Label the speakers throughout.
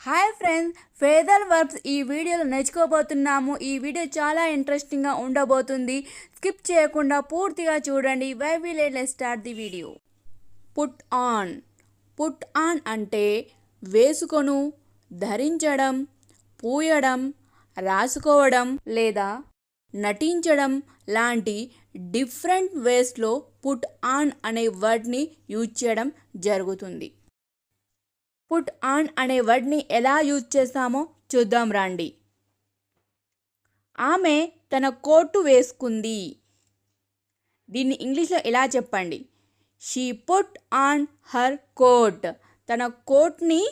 Speaker 1: Hi friends, phrasal verbs ఈ వీడియోలో నేర్చుకోబోతున్నాము. ఈ వీడియో చాలా ఇంట్రెస్టింగ్గా ఉండబోతుంది. స్కిప్ చేయకుండా పూర్తిగా చూడండి. Why we let's start the video. Put on. Put on అంటే వేసుకొను, ధరించడం, పూయడం, రాసుకోవడం లేదా నటించడం లాంటి డిఫరెంట్ వేస్లో పుట్ ఆన్ అనే వర్డ్ని యూజ్ చేయడం జరుగుతుంది. పుట్ ఆన్ అనే వర్డ్ని ఎలా యూజ్ చేస్తామో చూద్దాం రండి. ఆమె తన కోటు వేసుకుంది. దీన్ని ఇంగ్లీష్లో ఎలా చెప్పండి? She put on her coat. తన కోట్ని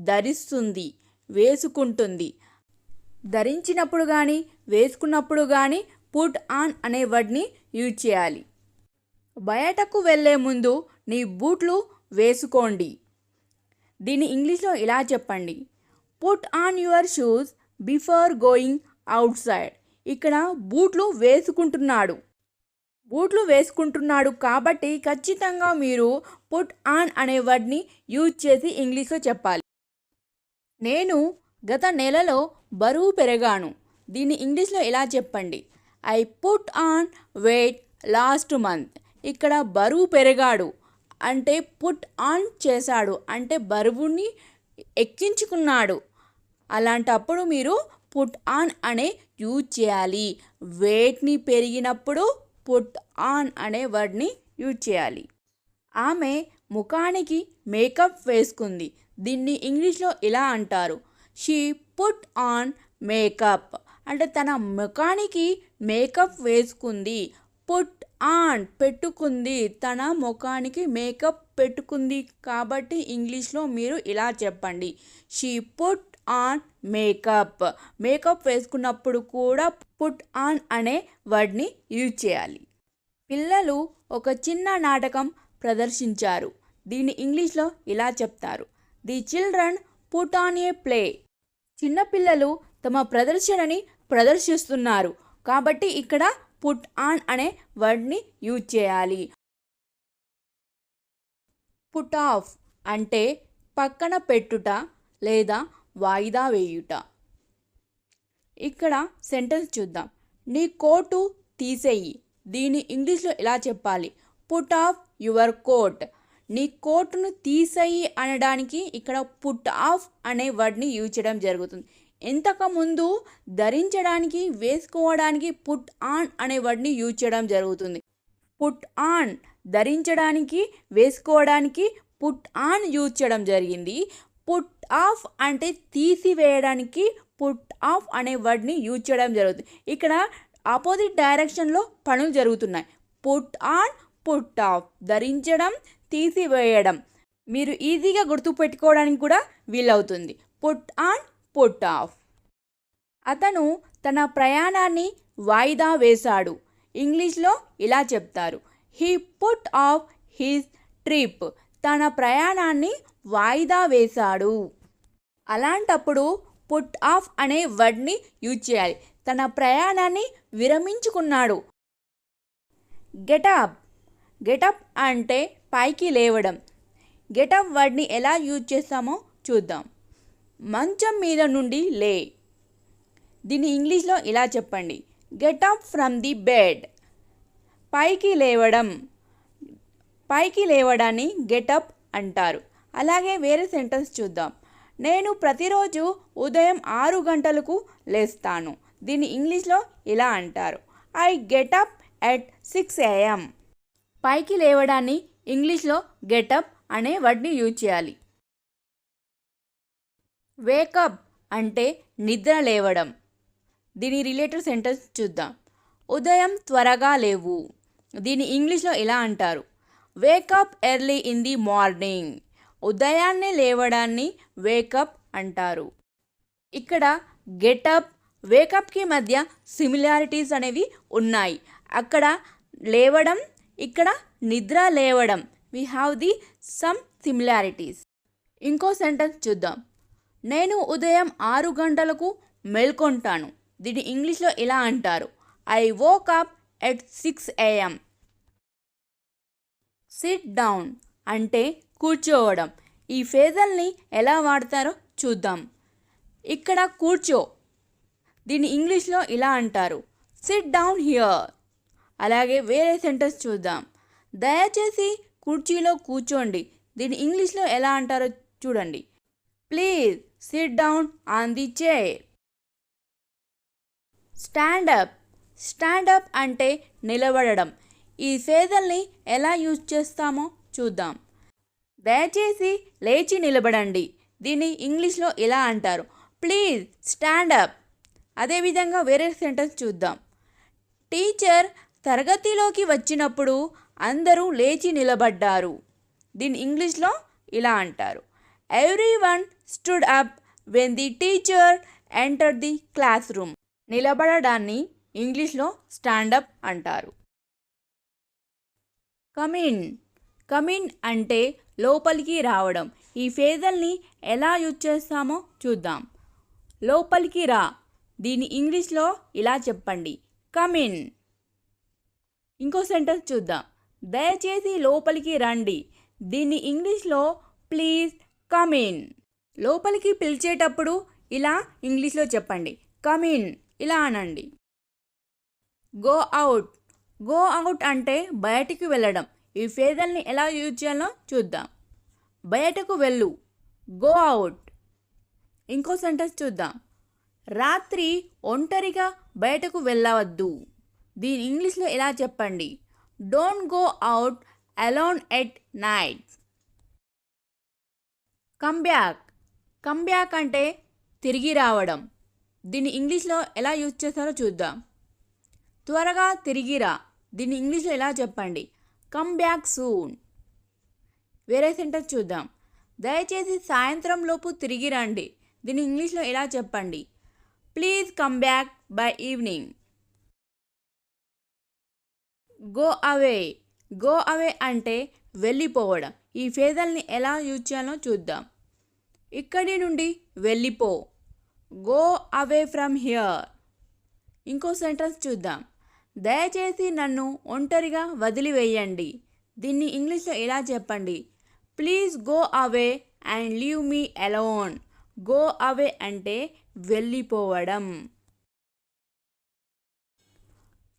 Speaker 1: ధరిస్తుంది, వేసుకుంటుంది. ధరించినప్పుడు కానీ వేసుకున్నప్పుడు కానీ పుట్ ఆన్ అనే వర్డ్ని యూజ్ చేయాలి. బయటకు వెళ్ళే ముందు నీ బూట్లు వేసుకోండి. దీన్ని ఇంగ్లీష్లో ఇలా చెప్పండి? Put on your shoes before going out side. ఇక్కడ బూట్లు వేసుకుంటున్నాడు కాబట్టి ఖచ్చితంగా మీరు పుట్ ఆన్ అనే వర్డ్ని యూజ్ చేసి ఇంగ్లీష్లో చెప్పాలి. నేను గత నెలలో బరువు పెరిగాను. దీన్ని ఇంగ్లీష్లో ఎలా చెప్పండి? I put on weight last month. ఇక్కడ బరువు పెరిగాడు అంటే పుట్ ఆన్ చేశాడు, అంటే బరువుని ఎక్కించుకున్నాడు. అలాంటప్పుడు మీరు పుట్ ఆన్ అనే యూజ్ చేయాలి. వెయిట్ని పెరిగినప్పుడు పుట్ ఆన్ అనే వర్డ్ని యూజ్ చేయాలి. ఆమె ముఖానికి మేకప్ వేసుకుంది. దీన్ని ఇంగ్లీష్లో ఇలా అంటారు? She put on makeup. అంటే తన ముఖానికి మేకప్ వేసుకుంది. పుట్ ఆన్ పెట్టుకుంది, తన ముఖానికి మేకప్ పెట్టుకుంది. కాబట్టి ఇంగ్లీష్లో మీరు ఇలా చెప్పండి? She put on makeup. Makeup వేసుకున్నప్పుడు కూడా పుట్ ఆన్ అనే వర్డ్ని యూజ్ చేయాలి. పిల్లలు ఒక చిన్న నాటకం ప్రదర్శించారు. దీన్ని ఇంగ్లీష్లో ఇలా చెప్తారు? The children put on a play. చిన్నపిల్లలు తమ ప్రదర్శనని ప్రదర్శిస్తున్నారు కాబట్టి ఇక్కడ పుట్ ఆన్ అనే వర్డ్ని యూజ్ చేయాలి. పుట్ ఆఫ్ అంటే పక్కన పెట్టుట లేదా వాయిదా వేయుట. ఇక్కడ సెంటెన్స్ చూద్దాం. నీ కోటు తీసేయి. దీన్ని ఇంగ్లీష్లో ఎలా చెప్పాలి? Put off your coat. నీ కోటును తీసేయి అనడానికి ఇక్కడ పుట్ ఆఫ్ అనే వర్డ్ని యూజ్ చేయడం జరుగుతుంది. ఇంతకుముందు ధరించడానికి, వేసుకోవడానికి పుట్ ఆన్ అనే వర్డ్ని యూజ్ చేయడం జరుగుతుంది. పుట్ ఆన్ ధరించడానికి, వేసుకోవడానికి పుట్ ఆన్ యూజ్ చేయడం జరిగింది. పుట్ ఆఫ్ అంటే తీసివేయడానికి పుట్ ఆఫ్ అనే వర్డ్ని యూజ్ చేయడం జరుగుతుంది. ఇక్కడ ఆపోజిట్ డైరెక్షన్లో పనులు జరుగుతున్నాయి. పుట్ ఆన్, పుట్ ఆఫ్, ధరించడం, తీసివేయడం. మీరు ఈజీగా గుర్తుపెట్టుకోవడానికి కూడా వీలవుతుంది. Put on, put off. అతను తన ప్రయాణాన్ని వాయిదా వేశాడు. ఇంగ్లీష్లో ఇలా చెప్తారు? He put off his trip. తన ప్రయాణాన్ని వాయిదా వేశాడు. అలాంటప్పుడు పుట్ ఆఫ్ అనే వర్డ్ని యూజ్ చేయాలి. తన ప్రయాణాన్ని విరమించుకున్నాడు. గెటప్. గెటప్ అంటే పైకి లేవడం. గెటప్ వర్డ్ని ఎలా యూజ్ చేస్తామో చూద్దాం. మంచం మీద నుండి లే. దీన్ని ఇంగ్లీష్లో ఇలా చెప్పండి? Get up from the bed. పైకి లేవడం. పైకి లేవడాన్ని గెటప్ అంటారు. అలాగే వేరే సెంటెన్స్ చూద్దాం. నేను ప్రతిరోజు ఉదయం 6 గంటలకు లేస్తాను. దీన్ని ఇంగ్లీష్లో ఇలా అంటారు? I get up at 6 AM. పైకి లేవడాన్ని ఇంగ్లీష్లో గెటప్ అనే వర్డ్ని యూజ్ చేయాలి. వేకప్ అంటే నిద్ర లేవడం. దీని రిలేటెడ్ సెంటెన్స్ చూద్దాం. ఉదయం త్వరగా లేవు. దీన్ని ఇంగ్లీష్లో ఎలా అంటారు? Wake up early in the morning. ఉదయాన్నే లేవడాన్ని వేకప్ అంటారు. ఇక్కడ గెటప్, వేకప్కి మధ్య సిమిలారిటీస్ అనేవి ఉన్నాయి. అక్కడ లేవడం, ఇక్కడ నిద్ర లేవడం. We have the some similarities. ఇంకో సెంటెన్స్ చూద్దాం. నేను ఉదయం 6 గంటలకు మేల్కొంటాను. దీన్ని ఇంగ్లీష్లో ఎలా అంటారు? I woke up at 6 AM. Sit down అంటే కూర్చోవడం. ఈ ఫేజల్ని ఎలా వాడతారో చూద్దాం. ఇక్కడ కూర్చో, దీన్ని ఇంగ్లీష్లో ఇలా అంటారు, సిట్ డౌన్ హియర్. అలాగే వేరే సెంటెన్స్ చూద్దాం. దయచేసి కుర్చీలో కూర్చోండి, దీన్ని ఇంగ్లీష్లో ఎలా అంటారో చూడండి. Please sit down on the chair. Stand up. Stand up అంటే నిలబడడం. ఈ ఫేజల్ని ఎలా యూజ్ చేస్తామో చూద్దాం. దయచేసి లేచి నిలబడండి, దీన్ని ఇంగ్లీష్లో ఎలా అంటారు, ప్లీజ్ స్టాండప్. అదేవిధంగా వేరే సెంటెన్స్ చూద్దాం. టీచర్ తరగతిలోకి వచ్చినప్పుడు అందరూ లేచి నిలబడ్డారు, దీన్ని ఇంగ్లీష్లో ఇలా అంటారు, everyone stood up when the teacher entered the classroom. నిలబడడాన్ని ఇంగ్లీష్లో స్టాండప్ అంటారు. కమిన్. కమిన్ అంటే లోపలికి రావడం. ఈ ఫేజల్ని ఎలా యూజ్ చేస్తామో చూద్దాం. లోపలికి రా, దీన్ని ఇంగ్లీష్లో ఇలా చెప్పండి, కమిన్. ఇంకో సెంటెన్స్ చూద్దాం. దయచేసి లోపలికి రండి, దీన్ని ఇంగ్లీష్లో ప్లీజ్ కమిన్. లోపలికి పిలిచేటప్పుడు ఇలా ఇంగ్లీష్లో చెప్పండి, కమిన్ ఇలా అనండి. Go out. గో అవుట్ అంటే బయటికి వెళ్ళడం. ఈ ఫేజల్ని ఎలా యూజ్ చేయాలో చూద్దాం. బయటకు వెళ్ళు, గో అవుట్. ఇంకో సెంటెన్స్ చూద్దాం. రాత్రి ఒంటరిగా బయటకు వెళ్ళవద్దు, దీని ఇంగ్లీష్లో ఎలా చెప్పండి, don't go out alone at night. Come back. Come back అంటే తిరిగి రావడం. దీన్ని ఇంగ్లీష్లో ఎలా యూజ్ చేస్తారో చూద్దాం. త్వరగా తిరిగిరా, దీన్ని ఇంగ్లీష్లో ఎలా చెప్పండి, కమ్ బ్యాక్ సూన్. వేరే సెంటెన్స్ చూద్దాం. దయచేసి సాయంత్రం లోపు తిరిగి రండి, దీన్ని ఇంగ్లీష్లో ఎలా చెప్పండి, please come back by evening. Go away. Go away అంటే వెళ్ళిపోవడం. ఈ ఫేజల్ని ఎలా యూజ్ చేయాలో చూద్దాం. ఇక్కడి నుండి వెళ్ళిపో, గో అవే ఫ్రమ్ హియర్. ఇంకో సెంటెన్స్ చూద్దాం. దయచేసి నన్ను ఒంటరిగా వదిలివేయండి, దీన్ని ఇంగ్లీష్లో ఎలా చెప్పండి, please go away and leave me alone. Go away అంటే వెళ్ళిపోవడం.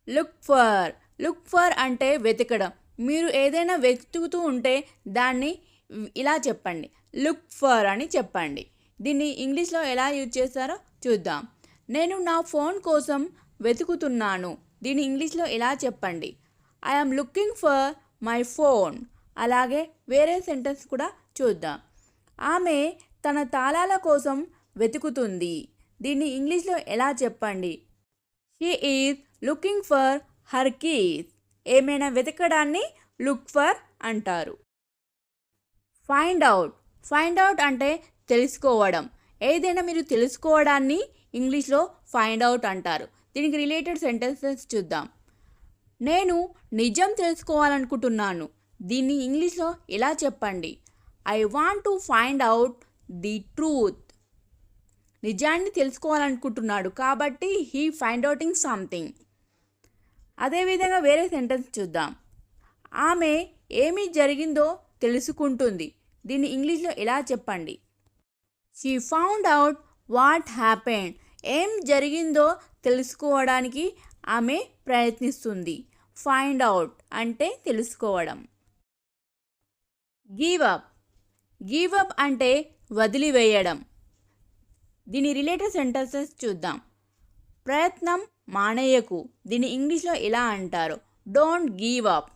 Speaker 1: Look for. లుక్ ఫర్ అంటే వెతకడం. మీరు ఏదైనా వెతుకుతూ ఉంటే దాన్ని ఇలా చెప్పండి, లుక్ ఫర్ అని చెప్పండి. దీన్ని ఇంగ్లీష్లో ఎలా యూజ్ చేస్తారో చూద్దాం. నేను నా ఫోన్ కోసం వెతుకుతున్నాను, దీన్ని ఇంగ్లీష్లో ఎలా చెప్పండి, I'm looking for my phone. అలాగే వేరే సెంటెన్స్ కూడా చూద్దాం. ఆమె తన తాళాల కోసం వెతుకుతుంది, దీన్ని ఇంగ్లీష్లో ఎలా చెప్పండి, she is looking for her keys. ఏమైనా వెతకడాన్ని లుక్ ఫర్ అంటారు. Find out. ఫైండ్ అవుట్ అంటే తెలుసుకోవడం. ఏదైనా మీరు తెలుసుకోవడాన్ని ఇంగ్లీష్లో ఫైండ్ అవుట్ అంటారు. దీనికి రిలేటెడ్ సెంటెన్సెస్ చూద్దాం. నేను నిజం తెలుసుకోవాలనుకుంటున్నాను, దీన్ని ఇంగ్లీష్లో ఎలా చెప్పండి, I want to find out the truth. నిజాన్ని తెలుసుకోవాలనుకుంటున్నాడు కాబట్టి హీ ఫైండ్ అవుటింగ్ సంథింగ్. అదేవిధంగా వేరే సెంటెన్స్ చూద్దాం. ఆమె ఏమి జరిగిందో తెలుసుకుంటుంది, దీన్ని ఇంగ్లీష్లో ఎలా చెప్పండి, she found out what happened. ఏం జరిగిందో తెలుసుకోవడానికి ఆమె ప్రయత్నిస్తుంది. ఫైండ్ అవుట్ అంటే తెలుసుకోవడం. Give up. గివ్ అప్ అంటే వదిలివేయడం. దీని రిలేటెడ్ సెంటెన్సెస్ చూద్దాం. ప్రయత్నం మానేయకు, దీన్ని ఇంగ్లీష్లో ఎలా అంటారు, డోంట్ గివ్ అప్.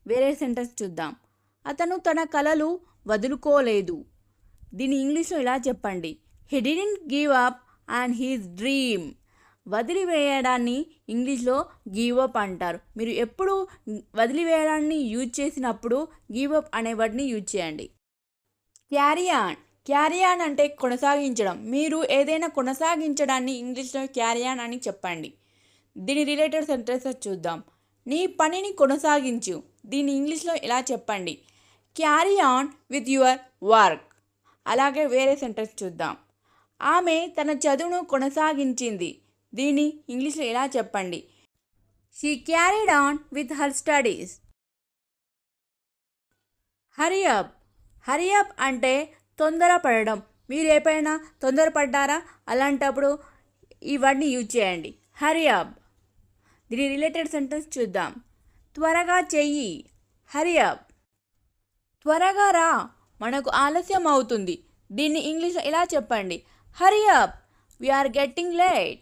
Speaker 1: వేరే సెంటెన్స్ చూద్దాం. అతను తన కలలు వదులుకోలేదు, దీన్ని ఇంగ్లీష్లో ఎలా చెప్పండి, he didn't give up and his dream. వదిలివేయడాన్ని ఇంగ్లీష్లో గివ్ అప్ అంటారు. మీరు ఎప్పుడు వదిలివేయడాన్ని యూజ్ చేసినప్పుడు గివ్ అప్ అనే వర్డ్ని యూజ్ చేయండి. Carry on. క్యారీ ఆన్ అంటే కొనసాగించడం. మీరు ఏదైనా కొనసాగించడాన్ని ఇంగ్లీష్లో క్యారీ ఆన్ అని చెప్పండి. దీని రిలేటెడ్ సెంటెన్సెస్ చూద్దాం. నీ పనిని కొనసాగించు, దీన్ని ఇంగ్లీష్లో ఎలా చెప్పండి, carry on with your work. అలాగే వేరే సెంటెన్స్ చూద్దాం. ఆమె తన చదువును కొనసాగించింది, దీన్ని ఇంగ్లీష్లో ఎలా చెప్పండి, she carried on with her studies. Hurry up. Hurry up అంటే తొందరపడడం. మీరు ఎప్పుడైనా తొందరపడ్డారా? అలాంటప్పుడు ఈ వర్డ్ని యూజ్ చేయండి. Hurry up. దీని రిలేటెడ్ సెంటెన్స్ చూద్దాం. త్వరగా చెయ్యి. Hurry up. త్వరగా రా, మనకు ఆలస్యం అవుతుంది. దీన్ని ఇంగ్లీష్లో ఇలా చెప్పండి. Hurry up, we're getting late.